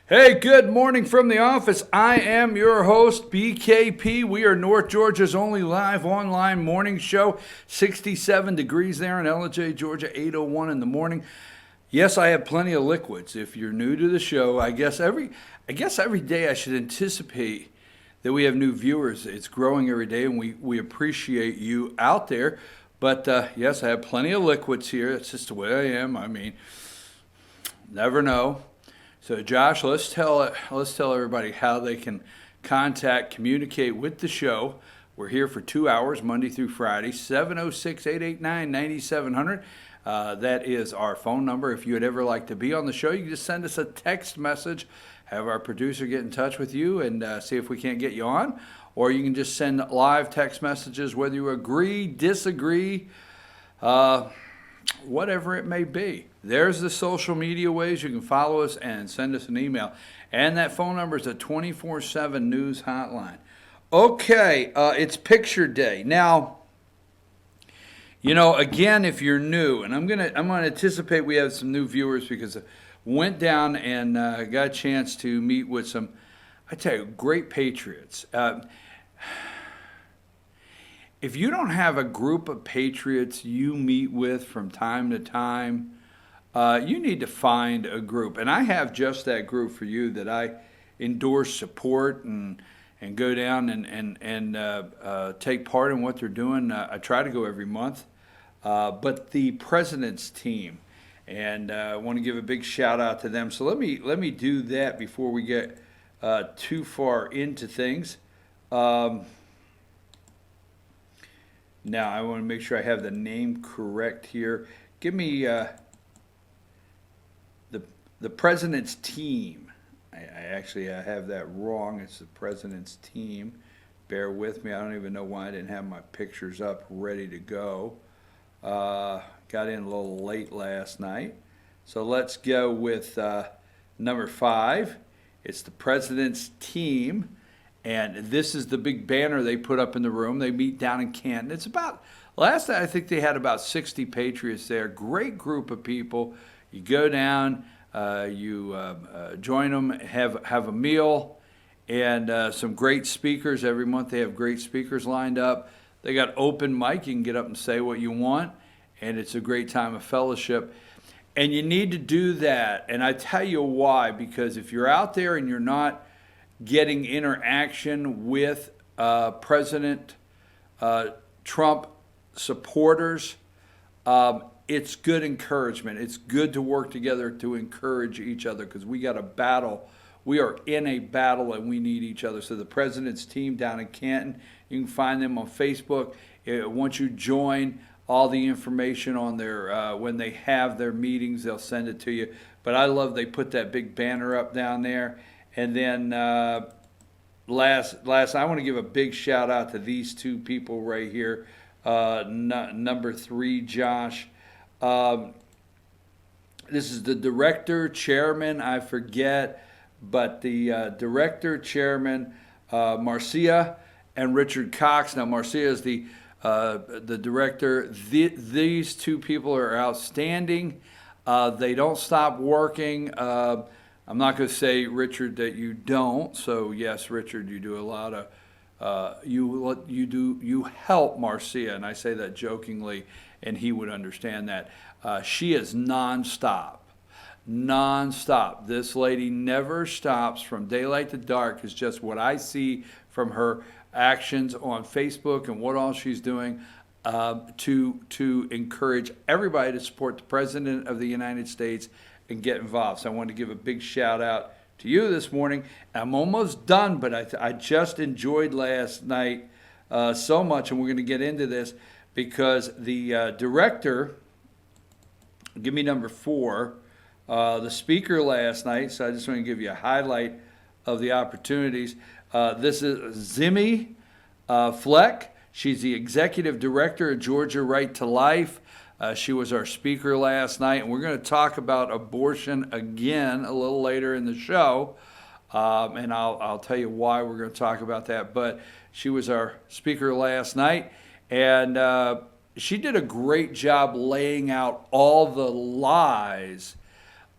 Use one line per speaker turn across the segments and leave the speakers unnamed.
Hey, good morning from the office. I am your host, BKP. We are North Georgia's only live online morning show. 67 degrees there in LJ, Georgia, 8:01 in the morning. Yes, I have plenty of liquids. If you're new to the show, I guess every day I should anticipate that we have new viewers. It's growing every day, and we appreciate you out there. But yes, I have plenty of liquids here. That's just the way I am. I mean, never know. So, Josh, let's tell everybody how they can communicate with the show. We're here for 2 hours, Monday through Friday, 706-889-9700. That is our phone number. If you would ever like to be on the show, you can just send us a text message, have our producer get in touch with you and see if we can't get you on. Or you can just send live text messages, whether you agree, disagree, whatever it may be. There's the social media ways you can follow us and send us an email. And that phone number is a 24/7 news hotline. Okay, it's picture day. Now, again, if you're new, and I'm gonna anticipate we have some new viewers because I went down and got a chance to meet with some, I tell you, great patriots. If you don't have a group of patriots you meet with from time to time, you need to find a group. And I have just that group for you that I endorse, support, and go down and take part in what they're doing. I try to go every month. But the President's Team, and I want to give a big shout out to them. So let me do that before we get too far into things. Now, I want to make sure I have the name correct here. Give me the President's Team. I have that wrong. It's the President's Team. Bear with me. I don't even know why I didn't have my pictures up ready to go. Got in a little late last night. So let's go with number 5. It's the President's Team. And this is the big banner they put up in the room. They meet down in Canton. It's about, last night I think they had about 60 Patriots there. Great group of people. You go down, you join them, have a meal, and some great speakers. Every month they have great speakers lined up. They got open mic. You can get up and say what you want, and it's a great time of fellowship. And you need to do that. And I tell you why, because if you're out there and you're not getting interaction with President Trump supporters, it's good encouragement. It's good to work together to encourage each other because we got a battle. We are in a battle and we need each other. So the President's Team down in Canton, you can find them on Facebook. Once you join, all the information on their, when they have their meetings, they'll send it to you. But I love they put that big banner up down there. And then last, I want to give a big shout out to these two people right here. Number 3, Josh. This is the director, chairman, I forget, but the director, chairman, Marcia and Richard Cox. Now, Marcia is the director. These two people are outstanding. They don't stop working. I'm not going to say, Richard, that you don't. So yes, Richard, you do a lot of you help Marcia, and I say that jokingly, and he would understand that. She is nonstop. This lady never stops from daylight to dark. Is just what I see from her actions on Facebook and what all she's doing to encourage everybody to support the President of the United States and get involved. So I want to give a big shout out to you this morning. I'm almost done, but I just enjoyed last night so much, and we're going to get into this because the director, give me number 4, the speaker last night, so I just want to give you a highlight of the opportunities. This is Zimmy Fleck. She's the executive director of Georgia Right to Life. She was our speaker last night, and we're going to talk about abortion again a little later in the show, and I'll tell you why we're going to talk about that. But she was our speaker last night, and she did a great job laying out all the lies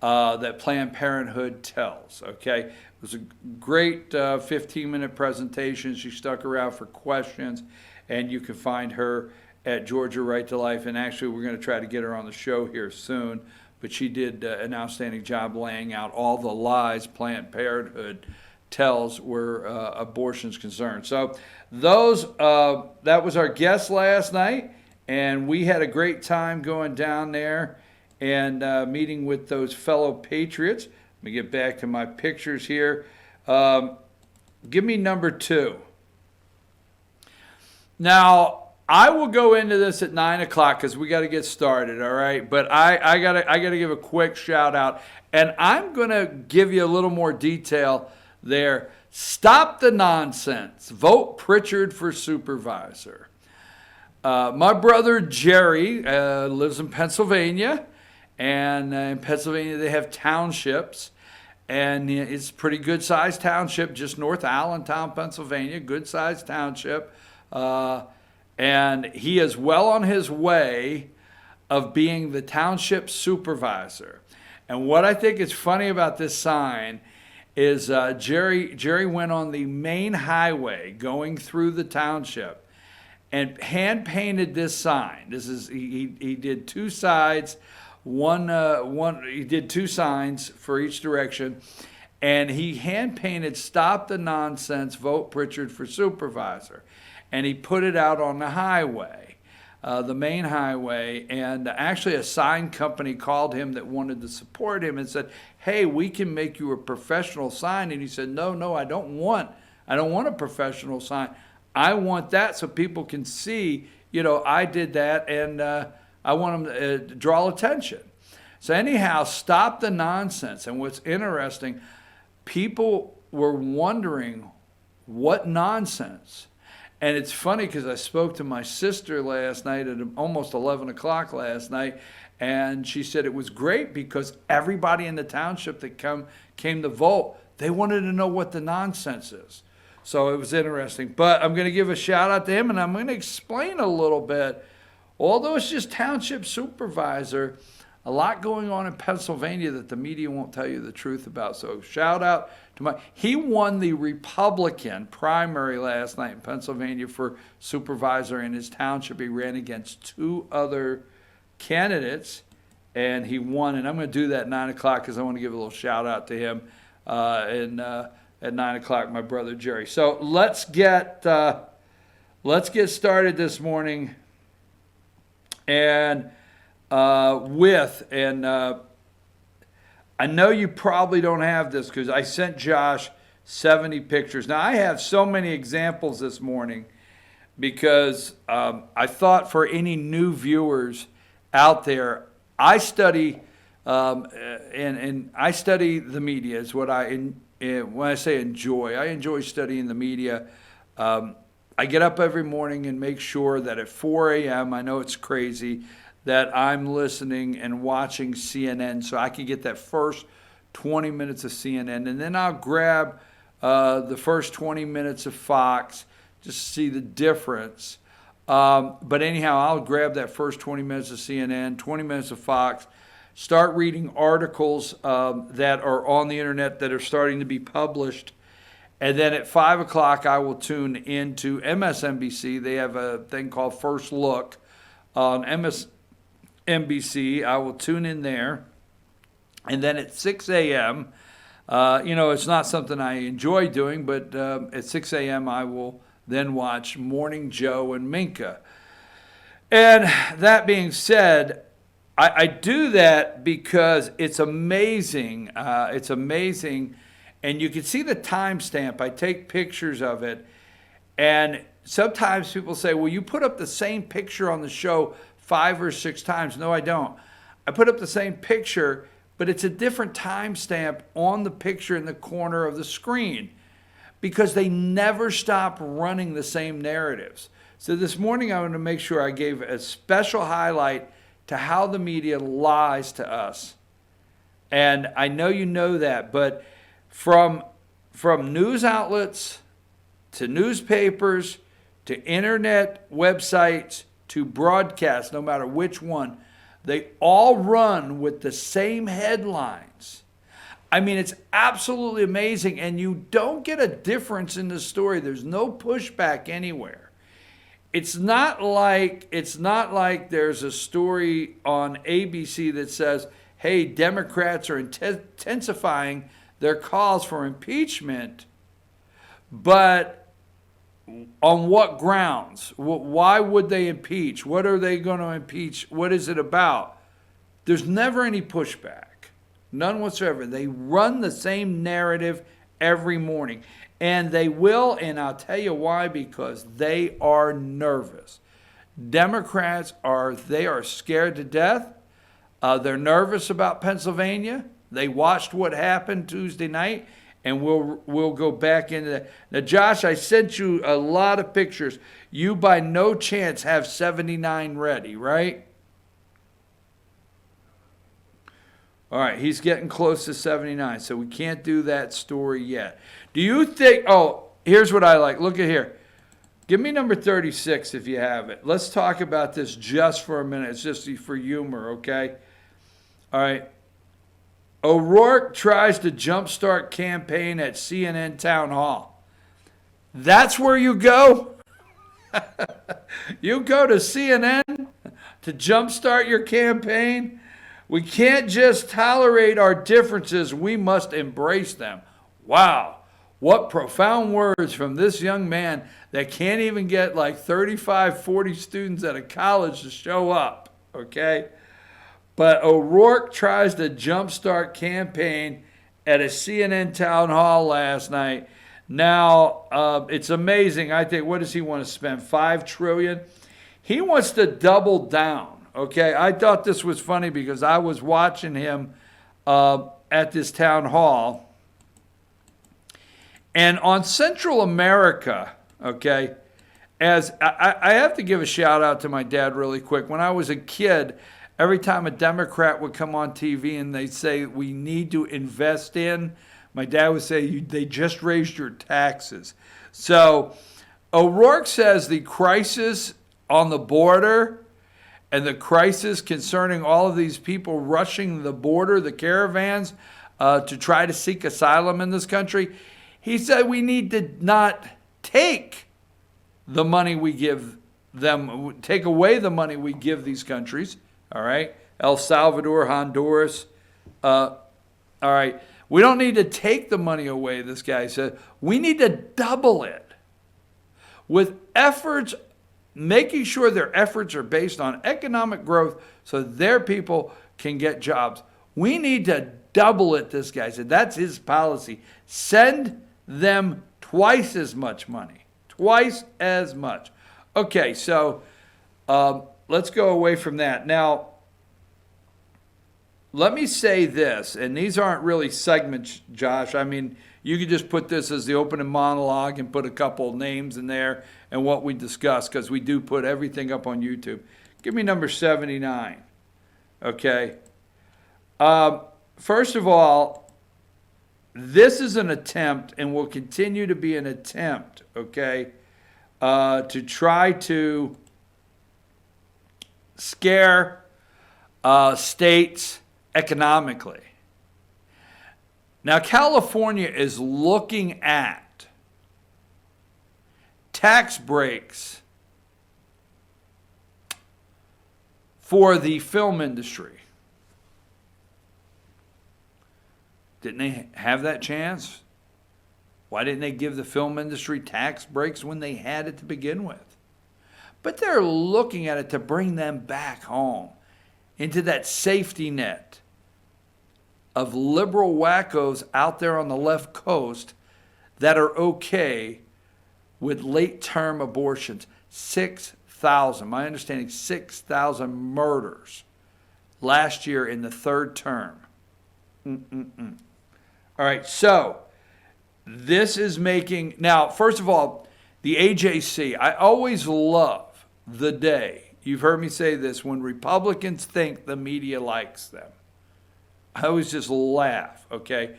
that Planned Parenthood tells, okay? It was a great 15-minute presentation. She stuck around for questions, and you can find her at Georgia Right to Life. And actually, we're going to try to get her on the show here soon. But she did an outstanding job laying out all the lies Planned Parenthood tells where abortion's concerned. So that was our guest last night, and we had a great time going down there and meeting with those fellow patriots. Let me get back to my pictures here. Give me number 2. Now, I will go into this at 9 o'clock because we got to get started, all right? But I gotta give a quick shout out, and I'm going to give you a little more detail there. Stop the nonsense. Vote Pritchard for supervisor. My brother Jerry lives in Pennsylvania, and in Pennsylvania they have townships, and it's a pretty good-sized township just north of Allentown, Pennsylvania, good-sized township. And he is well on his way of being the township supervisor. And what I think is funny about this sign is Jerry went on the main highway going through the township and hand painted this sign. He did 2 sides, he did 2 signs for each direction, and he hand painted "Stop the Nonsense, Vote Pritchard for Supervisor." And he put it out on the highway, the main highway. And actually a sign company called him that wanted to support him and said, "Hey, we can make you a professional sign." And he said, no, I don't want a professional sign. I want that so people can see, I did that, and I want them to draw attention. So anyhow, stop the nonsense. And what's interesting, people were wondering what nonsense. And it's funny because I spoke to my sister last night at almost 11 o'clock last night, and she said it was great because everybody in the township that came to vote, they wanted to know what the nonsense is. So it was interesting. But I'm going to give a shout out to him, and I'm going to explain a little bit. Although it's just township supervisor, a lot going on in Pennsylvania that the media won't tell you the truth about. So shout out to he won the Republican primary last night in Pennsylvania for supervisor in his township. He ran against 2 other candidates, and he won. And I'm going to do that at 9 o'clock because I want to give a little shout out to him. At 9 o'clock, my brother Jerry. So let's get started this morning. And I know you probably don't have this because I sent Josh 70 pictures. Now, I have so many examples this morning because I thought for any new viewers out there, I study and I study the media is what when I say enjoy. I enjoy studying the media. I get up every morning and make sure that at 4 a.m., I know it's crazy, that I'm listening and watching CNN so I can get that first 20 minutes of CNN. And then I'll grab the first 20 minutes of Fox just to see the difference. But anyhow, I'll grab that first 20 minutes of CNN, 20 minutes of Fox, start reading articles that are on the internet that are starting to be published. And then at 5 o'clock, I will tune into MSNBC. They have a thing called First Look on MSNBC. I will tune in there. And then at 6 a.m., it's not something I enjoy doing, but at 6 a.m., I will then watch Morning Joe and Minka. And that being said, I do that because it's amazing. It's amazing. And you can see the timestamp. I take pictures of it. And sometimes people say, well, you put up the same picture on the show 5 or 6 times. No, I don't. I put up the same picture, but it's a different timestamp on the picture in the corner of the screen because they never stop running the same narratives. So this morning I want to make sure I gave a special highlight to how the media lies to us. And I know you know that, but from news outlets to newspapers to internet websites to broadcast, no matter which one, They all run with the same headlines. I mean, it's absolutely amazing, and you don't get a difference in the story. There's no pushback anywhere. It's not like there's a story on ABC that says, hey, Democrats are intensifying their calls for impeachment, but on what grounds? Why would they impeach? What are they going to impeach? What is it about? There's never any pushback. None whatsoever. They run the same narrative every morning. And they will, and I'll tell you why, because they are nervous. Democrats are scared to death. They're nervous about Pennsylvania. They watched what happened Tuesday night, and we'll go back into that. Now, Josh, I sent you a lot of pictures. You by no chance have 79 ready, right? All right, he's getting close to 79, so we can't do that story yet. Do you think, here's what I like. Look at here. Give me number 36 if you have it. Let's talk about this just for a minute. It's just for humor, okay? All right. O'Rourke tries to jumpstart campaign at CNN Town Hall. That's where you go? You go to CNN to jumpstart your campaign? We can't just tolerate our differences. We must embrace them. Wow. What profound words from this young man that can't even get like 35, 40 students at a college to show up. Okay? But O'Rourke tries to jumpstart campaign at a CNN town hall last night. Now, it's amazing. I think, what does he want to spend? $5 trillion? He wants to double down. Okay, I thought this was funny because I was watching him at this town hall. And on Central America, okay, as I have to give a shout out to my dad really quick. When I was a kid, every time a Democrat would come on TV and they'd say, we need to invest in, my dad would say, they just raised your taxes. So O'Rourke says the crisis on the border and the crisis concerning all of these people rushing the border, the caravans, to try to seek asylum in this country, he said we need to not take the money we give them, take away the money we give these countries, all right? El Salvador, Honduras, all right? We don't need to take the money away, this guy said. We need to double it with efforts, making sure their efforts are based on economic growth so their people can get jobs. We need to double it, this guy said. That's his policy. Send them twice as much money. Twice as much. Okay, so let's go away from that. Now, let me say this, and these aren't really segments, Josh. I mean, you could just put this as the opening monologue and put a couple names in there and what we discussed, because we do put everything up on YouTube. Give me number 79, okay? First of all, this is an attempt and will continue to be an attempt, okay, to try to scare states economically. Now, California is looking at tax breaks for the film industry. Didn't they have that chance? Why didn't they give the film industry tax breaks when they had it to begin with? But they're looking at it to bring them back home into that safety net of liberal wackos out there on the left coast that are okay with late-term abortions. 6,000, my understanding, 6,000 murders last year in the third term. All right, so this is making, now, first of all, the AJC, I always love the day, you've heard me say this, when Republicans think the media likes them. I always just laugh, okay?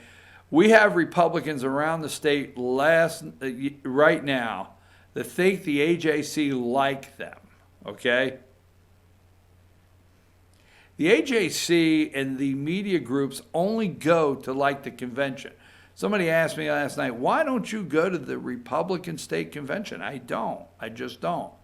We have Republicans around the state right now that think the AJC like them, okay? The AJC and the media groups only go to like the convention. Somebody asked me last night, why don't you go to the Republican state convention? I don't. I just don't.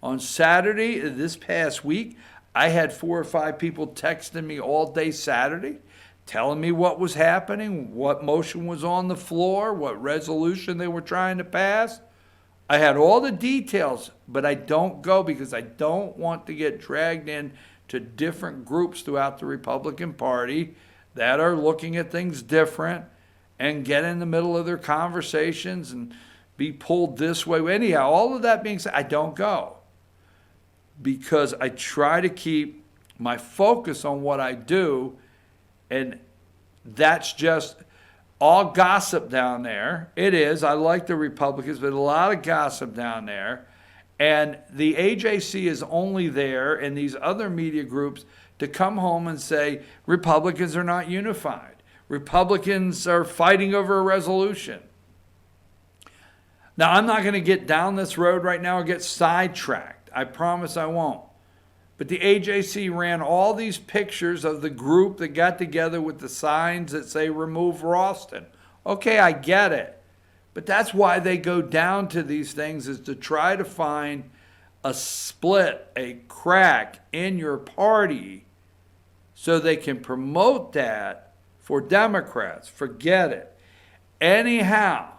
On Saturday, this past week, I had 4 or 5 people texting me all day Saturday, telling me what was happening, what motion was on the floor, what resolution they were trying to pass. I had all the details, but I don't go because I don't want to get dragged in to different groups throughout the Republican Party that are looking at things different and get in the middle of their conversations and be pulled this way. Anyhow, all of that being said, I don't go because I try to keep my focus on what I do, and that's just all gossip down there. It is. I like the Republicans, but a lot of gossip down there. And the AJC is only there, and these other media groups, to come home and say Republicans are not unified. Republicans are fighting over a resolution. Now, I'm not going to get down this road right now or get sidetracked. I promise I won't. But the AJC ran all these pictures of the group that got together with the signs that say remove Ralston. Okay, I get it. But that's why they go down to these things, is to try to find a split, a crack in your party so they can promote that for Democrats. Forget it. Anyhow,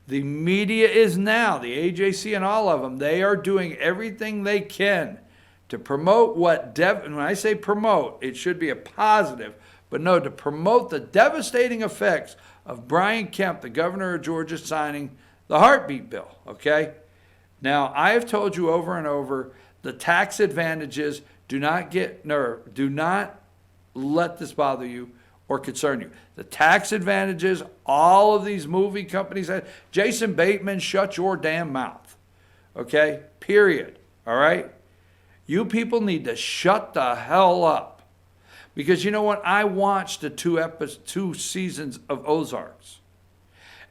the media is now, the AJC and all of them, they are doing everything they can to promote when I say promote, it should be a positive, but no, to promote the devastating effects of Brian Kemp, the governor of Georgia, signing the heartbeat bill, okay? Now, I have told you over and over, the tax advantages do not let this bother you or concern you. The tax advantages, all of these movie companies, Jason Bateman, shut your damn mouth, okay? Period, all right? You people need to shut the hell up. Because you know what? I watched the 2 seasons of Ozarks.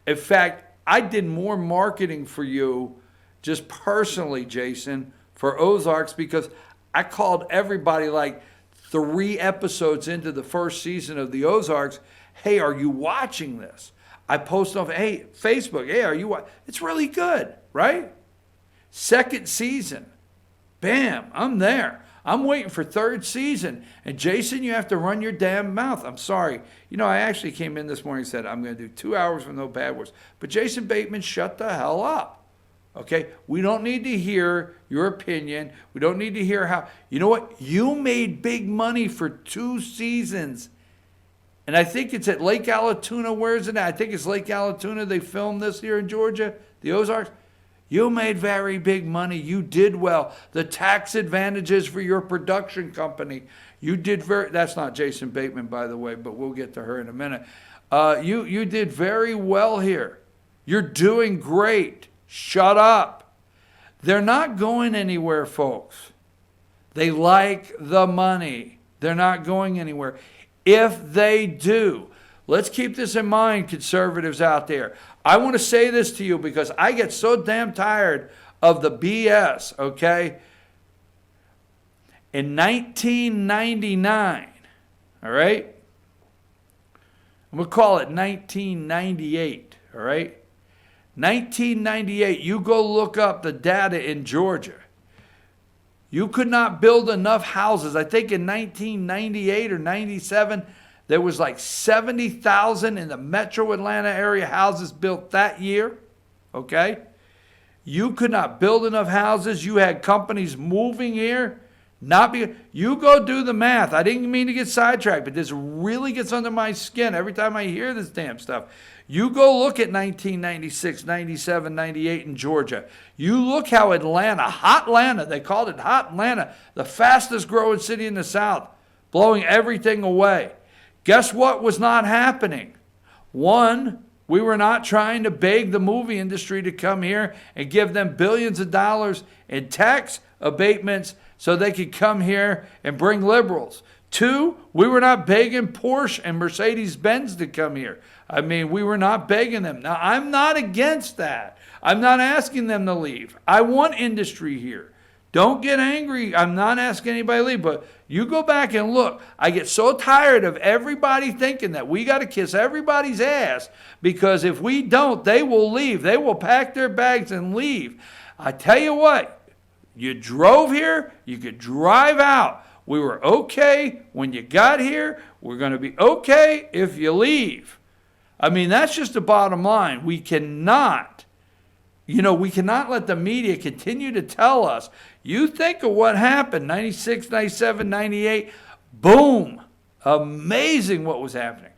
In fact, I did more marketing for you, just personally, Jason, for Ozarks, because I called everybody like 3 episodes into the first season of the Ozarks. Hey, are you watching this? I posted on Facebook. Hey, are you watching? It's really good, right? 2nd season. Bam, I'm there. I'm waiting for 3rd season. And Jason, you have to run your damn mouth. I'm sorry. You know, I actually came in this morning and said, I'm going to do 2 hours with no bad words. But Jason Bateman, shut the hell up. Okay? We don't need to hear your opinion. We don't need to hear how. You know what? You made big money for 2 seasons. And I think it's at Lake Allatoona. Where is it at? I think it's Lake Allatoona. They filmed this here in Georgia, the Ozarks. You made very big money. You did well. The tax advantages for your production company. You did that's not Jason Bateman, by the way, but we'll get to her in a minute. You did very well here. You're doing great. Shut up. They're not going anywhere, folks. They like the money. They're not going anywhere. If they do, let's keep this in mind, conservatives out there. I want to say this to you because I get so damn tired of the BS, okay? In 1999, all right? I'm going to call it 1998, all right? 1998, you go look up the data in Georgia. You could not build enough houses. I think in 1998 or 97, there was like 70,000 in the metro Atlanta area houses built that year, okay? You could not build enough houses. You had companies moving here. You go do the math. I didn't mean to get sidetracked, but this really gets under my skin every time I hear this damn stuff. You go look at 1996, 97, 98 in Georgia. You look how Hot Atlanta, they called it Hot Atlanta, the fastest growing city in the South, blowing everything away. Guess what was not happening? One, we were not trying to beg the movie industry to come here and give them billions of dollars in tax abatements so they could come here and bring liberals. 2, we were not begging Porsche and Mercedes-Benz to come here. I mean, we were not begging them. Now, I'm not against that. I'm not asking them to leave. I want industry here. Don't get angry. I'm not asking anybody to leave, but You go back and look. I get so tired of everybody thinking that we got to kiss everybody's ass because if we don't, they will leave. They will pack their bags and leave. I tell you what, you drove here, you could drive out. We were okay when you got here. We're going to be okay if you leave. I mean, that's just the bottom line. We cannot let the media continue to tell us. You think of what happened, 96, 97, 98, boom. Amazing what was happening.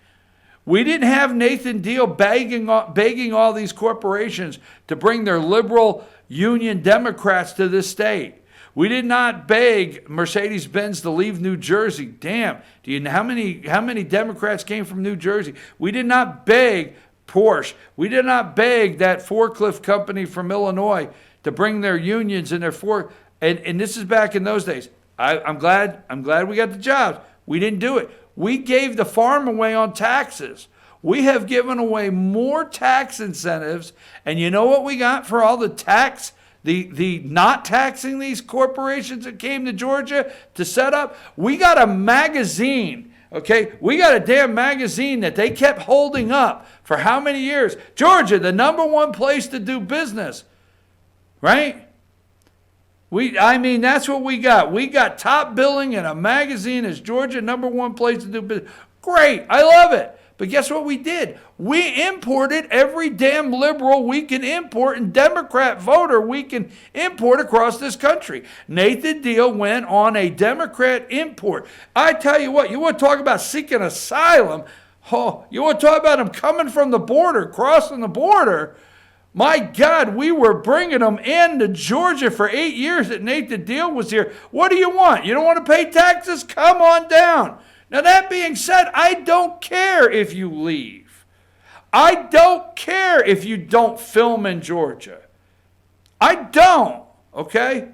We didn't have Nathan Deal begging all these corporations to bring their liberal union Democrats to this state. We did not beg Mercedes-Benz to leave New Jersey. Damn, do you know how many Democrats came from New Jersey? We did not beg Porsche. We did not beg that forklift company from Illinois to bring their unions and their and this is back in those days. I'm glad we got the jobs. We didn't do it. We gave the farm away on taxes. We have given away more tax incentives, and you know what we got for all the tax, the not taxing these corporations that came to Georgia to set up? We got a magazine, okay? We got a damn magazine that they kept holding up for how many years? Georgia, the #1 place to do business, right? That's what we got. We got top billing in a magazine as Georgia #1 place to do business. Great, I love it. But guess what we did? We imported every damn liberal we can import and Democrat voter we can import across this country. Nathan Deal went on a Democrat import. I tell you what, you want to talk about seeking asylum? Oh, you want to talk about them coming from the border, crossing the border? My God, we were bringing them into Georgia for 8 years that Nathan Deal was here. What do you want? You don't want to pay taxes? Come on down. Now, that being said, I don't care if you leave. I don't care if you don't film in Georgia. I don't, okay?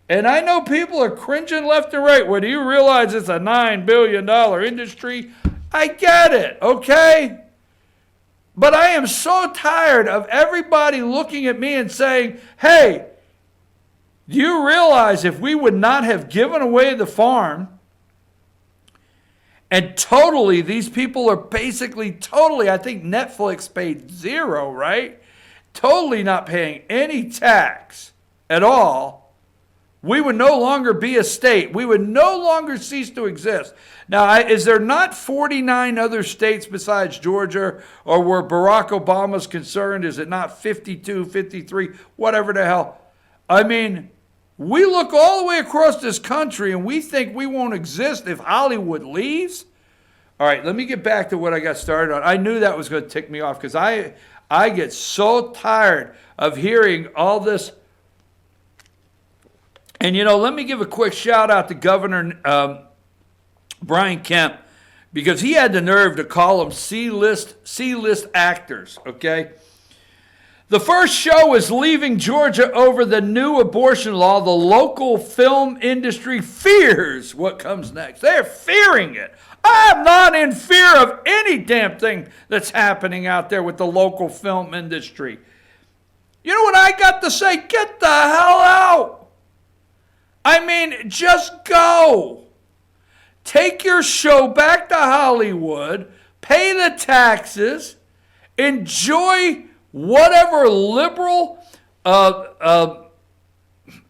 And I know people are cringing left and right. Well, do you realize it's a $9 billion industry? I get it, okay? But I am so tired of everybody looking at me and saying, hey, do you realize if we would not have given away the farm, and totally, these people are basically totally, I think Netflix paid zero, right? Totally not paying any tax at all. We would no longer be a state. We would no longer cease to exist. Now, is there not 49 other states besides Georgia, or where Barack Obama's concerned, is it not 52, 53, whatever the hell? I mean, we look all the way across this country and we think we won't exist if Hollywood leaves. All right, let me get back to what I got started on. I knew that was going to tick me off because I get so tired of hearing all this. And, let me give a quick shout out to Governor Brian Kemp, because he had the nerve to call them C-list actors, okay? The first show is leaving Georgia over the new abortion law. The local film industry fears what comes next. They're fearing it. I'm not in fear of any damn thing that's happening out there with the local film industry. You know what I got to say? Get the hell out. I mean, just go. Take your show back to Hollywood, pay the taxes, enjoy whatever liberal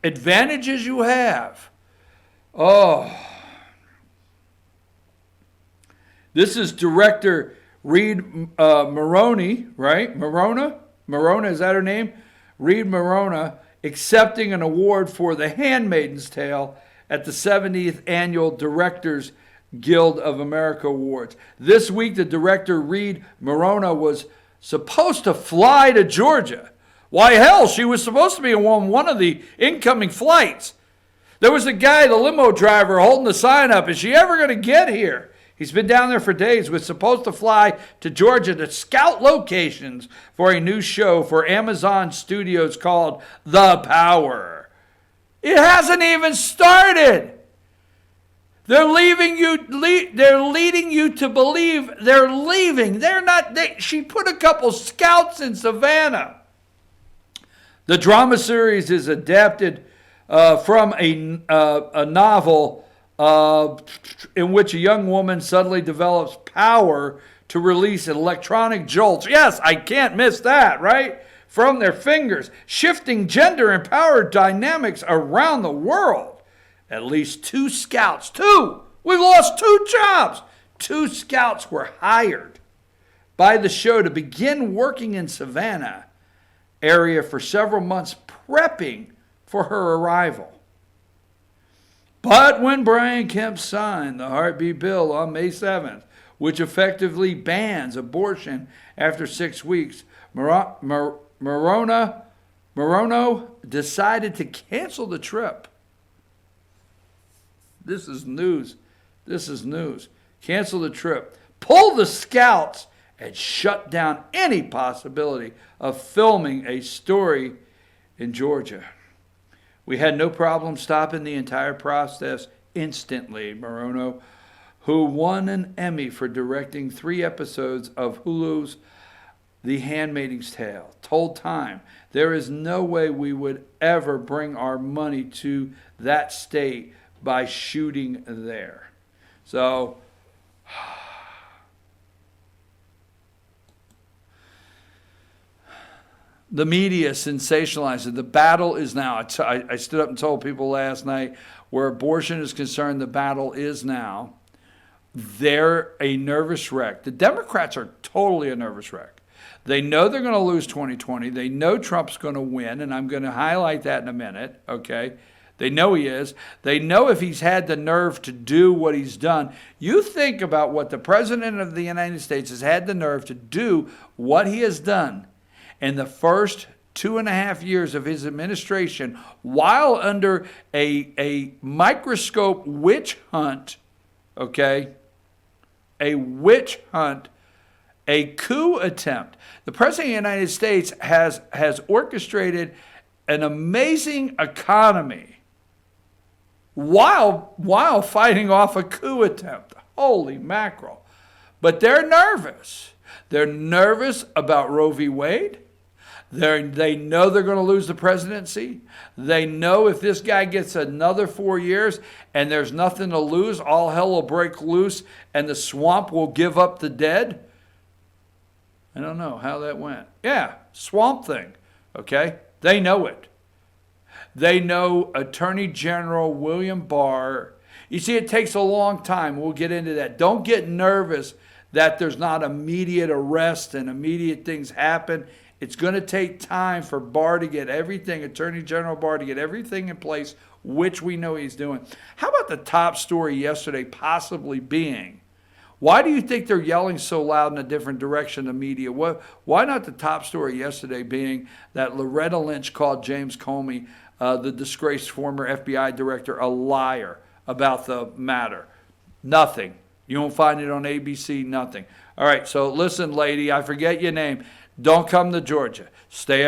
advantages you have. Oh. This is director Reed Maroney, right? Morona, is that her name? Reed Morona, accepting an award for The Handmaid's Tale at the 70th Annual Directors Guild of America Awards. This week, the director, Reed Morona, was supposed to fly to Georgia. Why, hell, she was supposed to be on one of the incoming flights. There was a guy, the limo driver, holding the sign up, is she ever going to get here? He's been down there for days, was supposed to fly to Georgia to scout locations for a new show for Amazon Studios called The Power. It hasn't even started. They're leaving you. They're leading you to believe they're leaving. They're not. She put a couple scouts in Savannah. The drama series is adapted from a novel in which a young woman suddenly develops power to release electronic jolts. Yes, I can't miss that, right? From their fingers, shifting gender and power dynamics around the world. At least 2 scouts, 2! We've lost 2 jobs! 2 scouts were hired by the show to begin working in Savannah area for several months, prepping for her arrival. But when Brian Kemp signed the heartbeat bill on May 7th, which effectively bans abortion after 6 weeks, Morono decided to cancel the trip. This is news. This is news. Cancel the trip, pull the scouts, and shut down any possibility of filming a story in Georgia. We had no problem stopping the entire process instantly, Morono, who won an Emmy for directing 3 episodes of Hulu's The Handmaid's Tale, told Time, "There is no way we would ever bring our money to that state by shooting there." So, the media sensationalized it. The battle is now. I stood up and told people last night, where abortion is concerned, the battle is now. They're a nervous wreck. The Democrats are totally a nervous wreck. They know they're going to lose 2020. They know Trump's going to win, and I'm going to highlight that in a minute, okay? They know he is. They know if he's had the nerve to do what he's done. You think about what the President of the United States has had the nerve to do, what he has done in the first 2.5 years of his administration, while under a microscope witch hunt, okay? A witch hunt, a coup attempt. The President of the United States has orchestrated an amazing economy while fighting off a coup attempt. Holy mackerel. But they're nervous. They're nervous about Roe v. Wade. They know they're going to lose the presidency. They know if this guy gets another 4 years and there's nothing to lose, all hell will break loose and the swamp will give up the dead. I don't know how that went. Yeah, swamp thing, okay? They know it. They know Attorney General William Barr. You see, it takes a long time. We'll get into that. Don't get nervous that there's not immediate arrest and immediate things happen. It's going to take time for Barr to get everything, Attorney General Barr to get everything in place, which we know he's doing. How about the top story yesterday possibly being, why do you think they're yelling so loud in a different direction, the media? Why not the top story yesterday being that Loretta Lynch called James Comey, the disgraced former FBI director, a liar about the matter? Nothing. You won't find it on ABC, nothing. All right, so listen, lady, I forget your name. Don't come to Georgia. Stay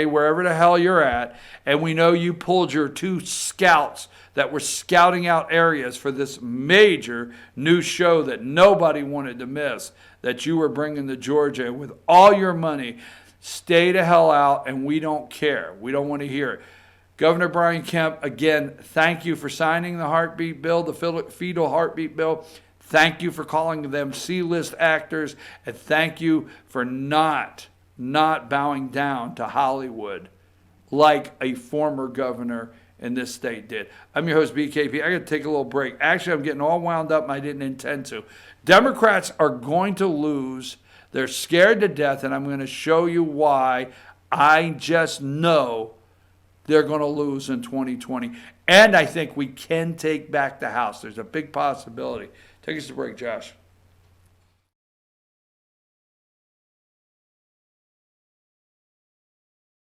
wherever the hell you're at. And we know you pulled your 2 scouts that were scouting out areas for this major new show that nobody wanted to miss, that you were bringing to Georgia with all your money. Stay the hell out, and we don't care. We don't want to hear it. Governor Brian Kemp, again, thank you for signing the heartbeat bill, the fetal heartbeat bill. Thank you for calling them C-list actors, and thank you for not bowing down to Hollywood like a former governor in this state did. I'm your host, BKP. I got to take a little break. Actually, I'm getting all wound up, and I didn't intend to. Democrats are going to lose. They're scared to death, and I'm going to show you why. I just know they're going to lose in 2020. And I think we can take back the House. There's a big possibility. Take us to break, Josh.